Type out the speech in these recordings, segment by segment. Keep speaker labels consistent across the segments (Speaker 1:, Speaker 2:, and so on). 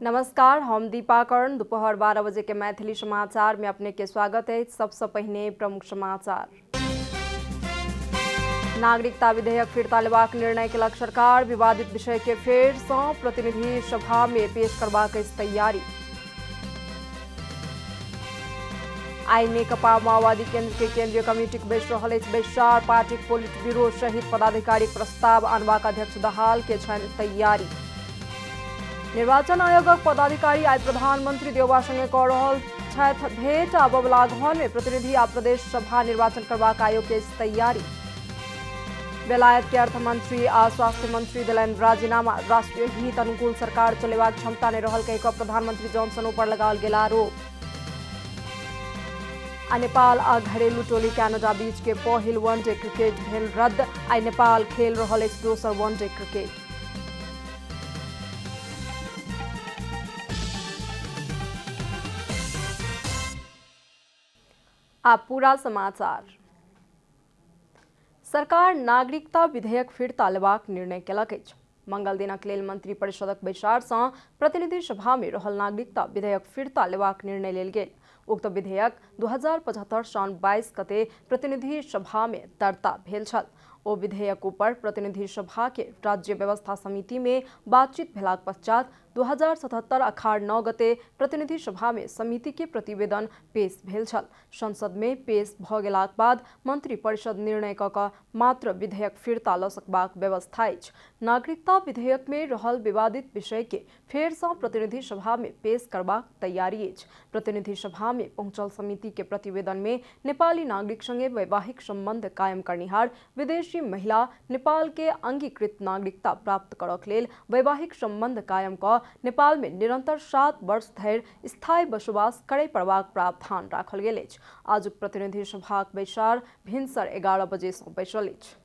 Speaker 1: नमस्कार, हम दीपा कर्ण। दोपहर 12 बजे के मैथिली समाचार में अपने के स्वागत है। सबसे पहले प्रमुख समाचार। नागरिकता विधेयक फिर्ता लेबाक निर्णय केलक सरकार। विवादित विषय के फेर सँ प्रतिनिधि सभा में पेश करबाक तैयारी। आई नेकपा माओवादी केंद्र के केंद्रीय कमिटी बैस रहल अछि बैसार। पार्टी पोलिट ब्यूरो सहित पदाधिकारी प्रस्ताव आनबाक अध्यक्ष दहाल के छनि तैयारी। निर्वाचन आयोगक पदाधिकारी आई प्रधानमंत्री देउबा संगे कऽ रहल छथि भेंट। आबयवला घर में प्रतिनिधि आ प्रदेश सभा निर्वाचन करबाक आयोग के तैयारी। बेलायत के अर्थमंत्री आ स्वास्थ्य मंत्री देलनि राजीनामा। राष्ट्रीय हित अनुकूल सरकार चलेबाक क्षमता नहि रहल कहि कऽ प्रधानमंत्री जॉनसन पर लगाओल गेल आरोप। आ नेपाल आ घरेलू टोली कनाडा बीच के पहिल वनडे क्रिकेट भेल रद्द। आई नेपाल खेल रहल अछि दोसर वनडे क्रिकेट। आप पूरा समाचार। सरकार नागरिकता विधेयक फिर्ता लेबाक निर्णय केलक अछि। मंगल दिनक लेल मंत्री परिषदक बैसार सँ प्रतिनिधि सभा में रहल नागरिकता विधेयक फिर्ता लेबाक निर्णय लेल गेल। उक्त विधेयक 2075 साउन 22 गते प्रतिनिधि सभा में दर्ता भेल छल। ओ विधेयक ऊपर प्रतिनिधि सभा के राज्य व्यवस्था समिति में बातचीत भेलाक पश्चात 2077 अखाड़ 9 गते प्रतिनिधि सभा में समिति के प्रतिवेदन पेश भेल छल। संसद में पेश भ गेलाक बाद मंत्री परिषद निर्णय कऽ कऽ मात्र विधेयक फिर्ता लऽ सकबाक व्यवस्था अछि। नागरिकता विधेयक में रहल विवादित विषय के फेर सँ प्रतिनिधि सभा में पेश करबाक तैयारी अछि। प्रतिनिधि सभा में पहुंचल समिति के प्रतिवेदन में नेपाली नागरिक संगे वैवाहिक संबंध कायम करनिहार विदेशी महिला नेपाल के अंगीकृत नागरिकता प्राप्त करक लेल वैवाहिक संबंध कायम कऽ नेपाल में निरंतर 7 वर्ष धरि स्थायी बसोबास करय पड़बाक प्रावधान राखल गेल अछि। आजुक प्रतिनिधि सभाक बैसार भिनसर 11 बजे सँ बैसल अछि।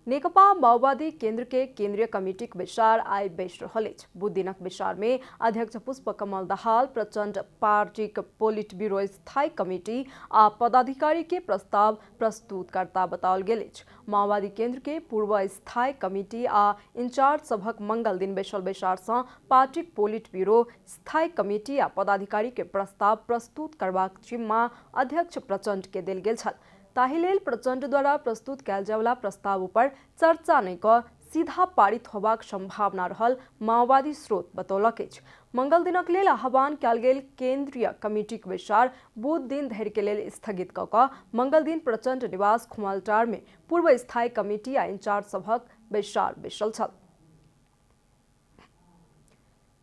Speaker 1: नेकपा माओवादी केंद्र के केंद्रीय कमिटी के बैसार आई बैस रहल अछि। बुध दिनक बैसार में अध्यक्ष पुष्प कमल दाहाल प्रचंड पार्टी पोलिट ब्यूरो स्थायी कमिटी आ पदाधिकारी के प्रस्ताव प्रस्तुत करता बताओल गेल अछि। माओवादी केंद्र के पूर्व स्थायी कमिटी आ इंचार्ज सभक मंगल दिन बैसल बैसार सँ पार्टी पोलिट ब्यूरो स्थायी कमिटी आ पदाधिकारी के प्रस्ताव प्रस्तुत करबाक जिम्मा अध्यक्ष प्रचंड के देल गेल छल। ताहि लेल प्रचंड द्वारा प्रस्तुत कयल जायवला प्रस्ताव ऊपर चर्चा नहीं कऽ सीधा पारित होबाक संभावना रहल माओवादी स्रोत बतौलक अछि। मंगल दिनक लेल आह्वान कयल गेल केंद्रीय कमिटी के बैसार बुध दिन धरि के लेल स्थगित कऽ कऽ मंगल दिन प्रचंड निवास खुमलटार में पूर्व स्थायी कमिटी आ इंचार्ज सभक बैसार बैसल छल।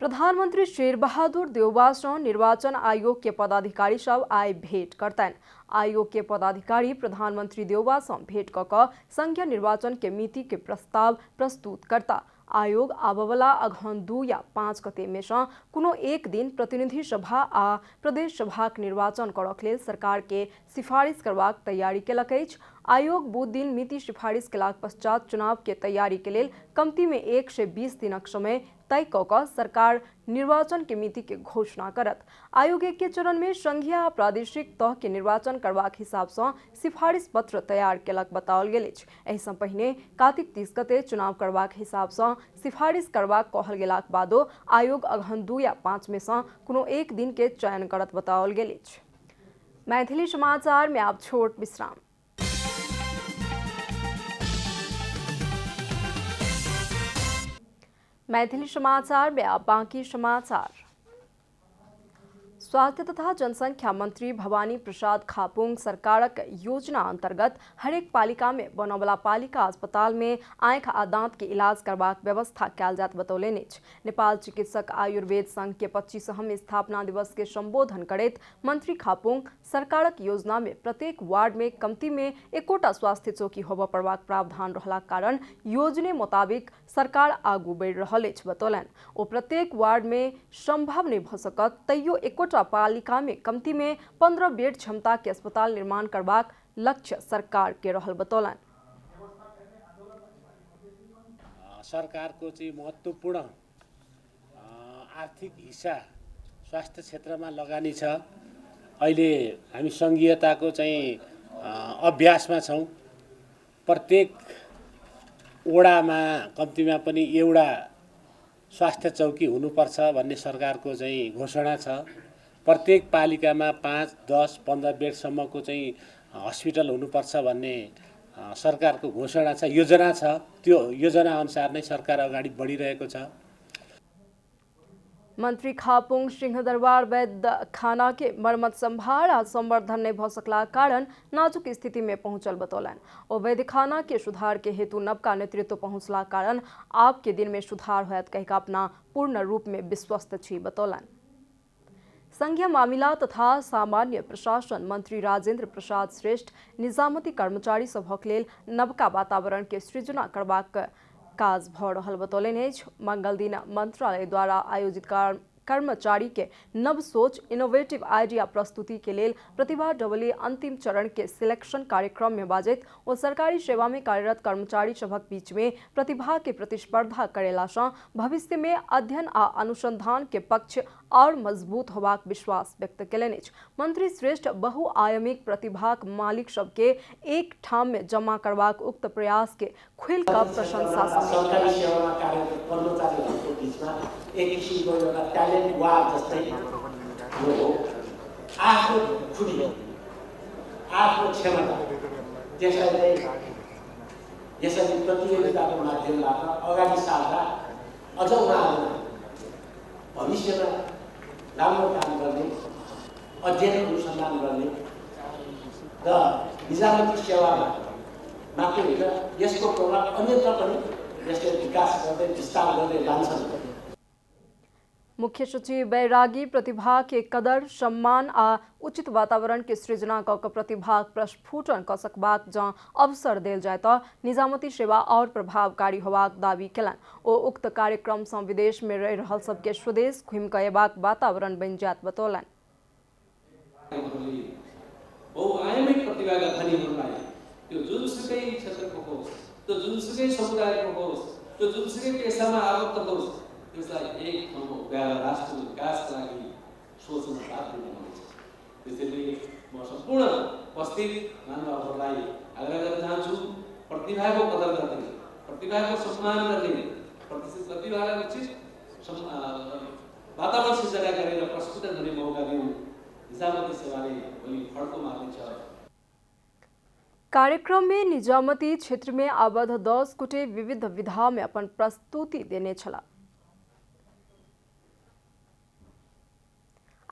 Speaker 1: प्रधानमंत्री शेर बहादुर देउबा सँ निर्वाचन आयोग के पदाधिकारी सब आई भेंट करतनि। आयोग के पदाधिकारी प्रधानमंत्री देउबा सँ भेंट कऽ कऽ संघीय निर्वाचन के मिति के प्रस्ताव प्रस्तुत करता। आयोग आबयवला अगहन 2 या 5 गते में सँ कोनो एक दिन प्रतिनिधि सभा आ प्रदेश सभाक निर्वाचन करक लेल सरकार के सिफारिश करबाक तैयारी केलक अछि। आयोग बुध दिन मिति सिफारिश केलाक पश्चात चुनाव के तैयारी के लेल कमती में 1 से 20 दिनक समय तय कऽ कऽ सरकार निर्वाचन के मिति के घोषणा करत। आयोग के चरण में संघीय आ प्रादेशिक तह के निर्वाचन करबाक हिसाब सँ सिफारिश पत्र तैयार केलक बताओल गेल अछि। एहि सँ पहिने कार्तिक 30 गते चुनाव करबाक हिसाब सँ सिफारिश करबाक कहल गेलाक बादो आयोग अगहन 2 या 5 में सँ कोनो एक दिन के चयन करत बताओल गेल अछि। मैथिली समाचार में आप छोट विश्राम। मैथिली समाचार में आप बाकी समाचार। स्वास्थ्य तथा जनसंख्या मंत्री भवानी प्रसाद खापुंग सरकारक योजना अंतर्गत हरेक पालिका में बनवला पालिका अस्पताल में आँखि आ दांत के इलाज करबाक व्यवस्था कयल जात बतौलनि अछि। नेपाल चिकित्सक आयुर्वेद संघ के 25वां स्थापना दिवस के संबोधन करैत मंत्री खापुंग सरकारक योजना में प्रत्येक वार्ड में कमती में एकोटा स्वास्थ्य चौकी होबय पड़बाक प्रावधान रहलाक कारण योजने मुताबिक सरकार आगू बढ़ि रहल अछि बतौलनि। ओ प्रत्येक वार्ड में संभव नहीं भ सकत तैयो एकोटा पालिका में कमती में 15 बेड क्षमता के अस्पताल निर्माण करबाक लक्ष्य सरकार के रहल बतौलनि।
Speaker 2: सरकार को चाहिँ महत्त्वपूर्ण आर्थिक हिस्सा स्वास्थ्य क्षेत्रमा लगानी छ। अहिले हामी संघीयताको चाहिँ अभ्यासमा छौं। प्रत्येक वडामा कम्तीमा पनि एउटा स्वास्थ्य चौकी हुनुपर्छ भन्ने सरकारको चाहिँ घोषणा छ। प्रत्येक पालिकामा 5, 10, 15 बेडसम्मको चाहिँ हस्पिटल हुनुपर्छ भन्ने सरकारको घोषणा छ, योजना छ। त्यो योजना अनुसार नै सरकार अगाडि बढिरहेको छ।
Speaker 1: मंत्री खापुंग सिंहदरबार वैद्य खाना के मरम्मत संभार आ संवर्धन नहीं भ सकला कारण नाजुक स्थिति में पहुंचल बतौलन। और वैद्य खाना के सुधार के हेतु नवका नेतृत्व पहुंचला कारण आप के दिन में सुधार होयत कह अपना पूर्ण रूप में विश्वस्त छी बतौलन। संघीय मामिला तथा सामान्य प्रशासन मंत्री राजेंद्र प्रसाद श्रेष्ठ निजामती कर्मचारी सभक लेल नवका वातावरण के सृजना करबाक काज भ रहल बतौलनि अछि। मंगल दिन मंत्रालय द्वारा आयोजित कर्मचारी के नव सोच इनोवेटिव आइडिया प्रस्तुति के लेल प्रतिभा डबली अंतिम चरण के सिलेक्शन कार्यक्रम में बाजैत और सरकारी सेवा में कार्यरत कर्मचारी सभक बीच में प्रतिभा के प्रतिस्पर्धा करेला सँ भविष्य में अध्ययन आ अनुसंधान के पक्ष और मजबूत होबाक विश्वास व्यक्त केलनि अछि। मंत्री श्रेष्ठ बहुआयामिक प्रतिभाक मालिक सबके एक ठाम में जमा करबाक उक्त प्रयास के खुल का प्रशंसा
Speaker 3: सरकारी सेवामा कार्यरत कर्मचारीहरूको बीचमा एक किसिमको एउटा ट्यालेन्ट वार जस्तै यो हो। आफ्नो खुडी आफ्नो क्षमता त्यसैले यसरी प्रतियोगिताको माध्यमबाट अगाडि सार्दा अझ उहाँहरूलाई भविष्यमा राम्रो काम गर्ने, अध्ययन अनुसन्धान गर्ने र निजामती सेवामा मात्र होइन यसको प्रभाव अन्यत्र पनि यसले विकास गर्दै विस्तार गर्दै जान्छन्।
Speaker 1: मुख्य सचिव बैरागी प्रतिभा के कदर सम्मान आ उचित वातावरण के सृजना क प्रतिभा प्रस्फुटन क सकबाक जँ अवसर देल जाय त निजामती सेवा और प्रभावकारी होबाक दावी केलन। ओ उक्त कार्यक्रम सँ विदेश में रह रहल सबके स्वदेश घुमि क एबाक वातावरण बनि जायत बतौलन।
Speaker 4: बहुआयामिक प्रतिभाका धनीहरूलाई त्यो जुनसुकै क्षेत्रको होस्, त्यो जुनसुकै समुदायको होस्, त्यो जुनसुकै पेसामा आबद्ध होस्, त्यसलाई एक ठाउँमा उभ्याएर राष्ट्रको विकासका लागि सोच्न बाध्य बनाउँछ। त्यसैले म सम्पूर्ण उपस्थित मानवहरूलाई आग्रह गर्न चाहन्छु, प्रतिभाको कदर गर्ने, प्रतिभाको सम्मान गर्ने, प्रतिभालाई उचित वातावरण सृजना गरेर प्रस्फुटन गर्ने मौका दिनु निजामती सेवाले भोलि फड्को मार्नेछ।
Speaker 1: कार्यक्रम में निजामती क्षेत्र में आबद्ध 10 कुटे विविध विधा में अपन प्रस्तुति देने छला।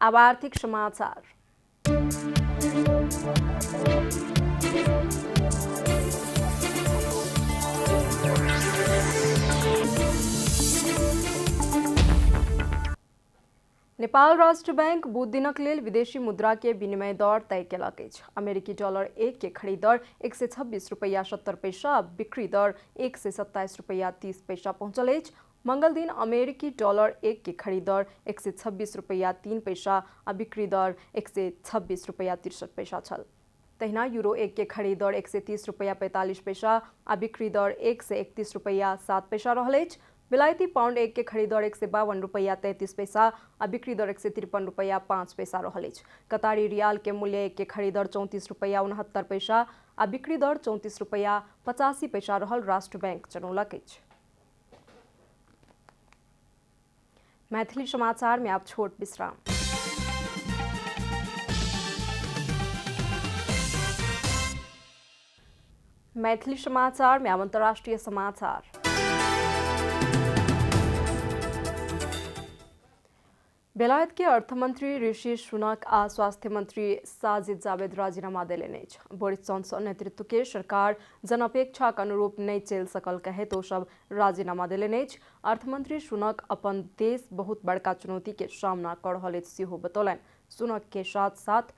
Speaker 1: अब आर्थिक समाचार। नेपाल राष्ट्र बैंक बुध दिनक लेल विदेशी मुद्रा के विनिमय दर तय केलक अछि। अमेरिकी डॉलर 1 के खरीद दर 126 रुपया 70 पैसा, बिक्री दर 127 रुपया 30 पैसा पहुंचल अछि। मंगल दिन अमेरिकी डॉलर 1 के खरीद दर 126 रुपया 3 पैसा आ बिक्री दर 126 रुपया 63 पैसा छल। तहिना यूरो 1 के खरीद दर 130 रुपया 45 पैसा आ बिक्री दर 131 रुपया 7 पैसा रहल अछि। विलायती पाउंड 1 के खरीद दर 152 रुपया 33 पैसा आ बिक्री दर 153 रुपया 5 पैसा रहल अछि। कतारी रियाल के मूल्य 1 के खरीद दर 34 रुपया 69 पैसा आ बिक्री दर 34 रुपया 85 पैसा रहल राष्ट्र बैंक जनौलक अछि। मैथिली समाचार में आप छोट विश्राम। मैथिली समाचार में अब अंतर्राष्ट्रीय समाचार। बेलायत के अर्थमंत्री ऋषि सुनक आ स्वास्थ्य मंत्री साजिद जावेद राजीनामा देलनि अछि। बोरिस जॉनसन नेतृत्व के सरकार जनअपेक्षाक अनुरूप नहीं चल सकल कहे तो सब राजीनामा देलनि अछि। अर्थमंत्री सुनक अपन देश बहुत बड़का चुनौती के सामना कर रहल अछि सेहो बतौलनि। सुनक के साथ साथ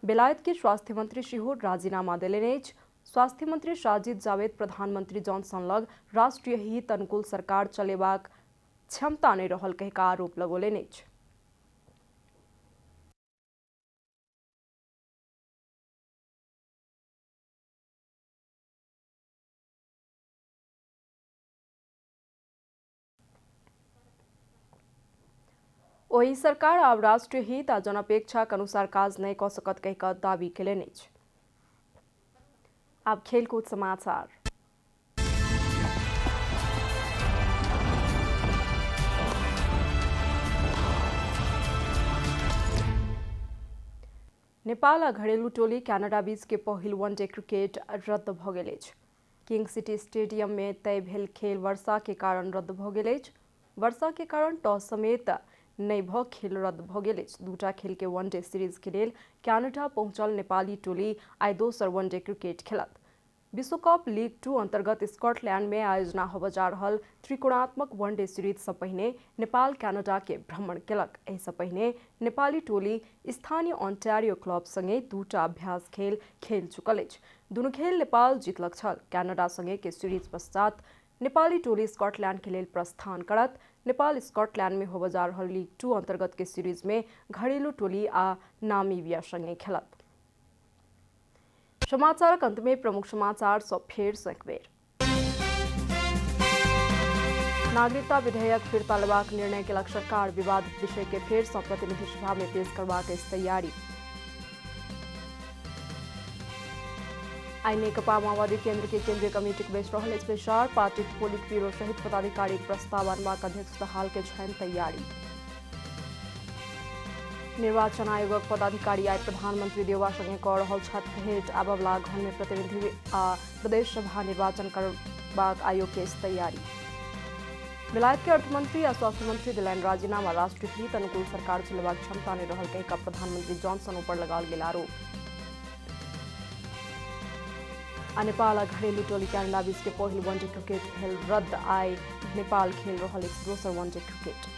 Speaker 1: बेलायत के स्वास्थ्य मंत्री सेहो राजीनामा देलनि अछि। स्वास्थ्य मंत्री साजिद जावेद प्रधानमंत्री जॉनसन लग राष्ट्रीय हित अनुकूल सरकार चलेबाक क्षमता नहीं रहल कहि का आरोप लगौलनि अछि। वही सरकार अब राष्ट्रीय हित आ जनअपेक्षा के अनुसार काज नहीं क सकत कहि का दावी केलनि अछि। अब खेलकूद समाचार। नेपाल आ घरेलू टोली क्यानाडा बीच के पहिल वनडे क्रिकेट रद्द भ गेल अछि। किंग सिटी स्टेडियम में तय भेल खेल वर्षा के कारण रद्द भ गेल अछि। वर्षा के कारण टॉस समेत नहीं भ खेल रद्द भ गेल अछि। दूटा खेल के वनडे सीरीज के लेल क्यानाडा पहुंचल नेपाली टोली आइ दोसर वनडे क्रिकेट खेलत। विश्वकप लीग 2 अंतर्गत स्कॉटलैंड में आयोजना होबय जा रहल त्रिकोणात्मक वनडे सीरीज से पहिने नेपाल क्यानाडा के भ्रमण केलक। एहि से पहिने नेपाली टोली स्थानीय ओन्टारियो क्लब संगे दूटा अभ्यास खेल खेल चुकल अछि। दुनू खेल नेपाल जीतलक छल। क्यानाडा संगे के सीरीज पश्चात नेपाली टोली स्कॉटलैंड के लेल प्रस्थान करत। नेपाल स्कॉटलैंड में होबय जा रहल लीग 2 अंतर्गत के सीरीज में घरेलू टोली आ नामीबिया संगे खेलत। समाचारक अंत में प्रमुख समाचार सब फेर से एक बेर। नागरिकता विधेयक फिरता लेबाक निर्णय केलक सरकार। विवादित विषय के फेर से प्रतिनिधि सभा में पेश करबाक तैयारी। आई नेकपा माओवादी केंद्र के केंद्रीय कमेटी के बेच रहल बैसार। पार्टी पोलिट ब्यूरो सहित पदाधिकारी प्रस्ताव अनबाक अध्यक्ष हाल के छन तैयारी। निर्वाचन आयोगक पदाधिकारी आई प्रधानमंत्री देउवा संगे कऽ रहल छथि भेंट। आबवला घन में प्रतिनिधि आ प्रदेश सभा निर्वाचन करबाक आयोग के तैयारी। बेलायत के अर्थमंत्री आ स्वास्थ्य मंत्री दिलैन राजीनामा। राष्ट्रीय हित अनुकूल सरकार चलेबाक क्षमता नहीं रहल कहि कऽ प्रधानमंत्री जॉनसन ऊपर लगाओल गेल आरोप। आ नेपाल आ घरेलू टोली क्यानाडा बीच के पहिल वनडे क्रिकेट खेल रद्द। आई नेपाल खेल रहल दोसर वनडे क्रिकेट।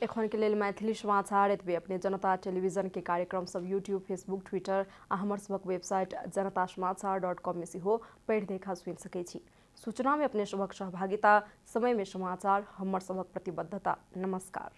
Speaker 1: एखन के लेल मैथिली समाचार एतबे। अपने जनता टेलीविजन के कार्यक्रम सब यूट्यूब, फेसबुक, ट्विटर आ हमर सबक वेबसाइट janatasamaachar.com में सेहो पढ़ि देखा सुनि सकै छी। सूचना में अपने सबक सहभागिता, समय में समाचार हमर सबक प्रतिबद्धता। नमस्कार।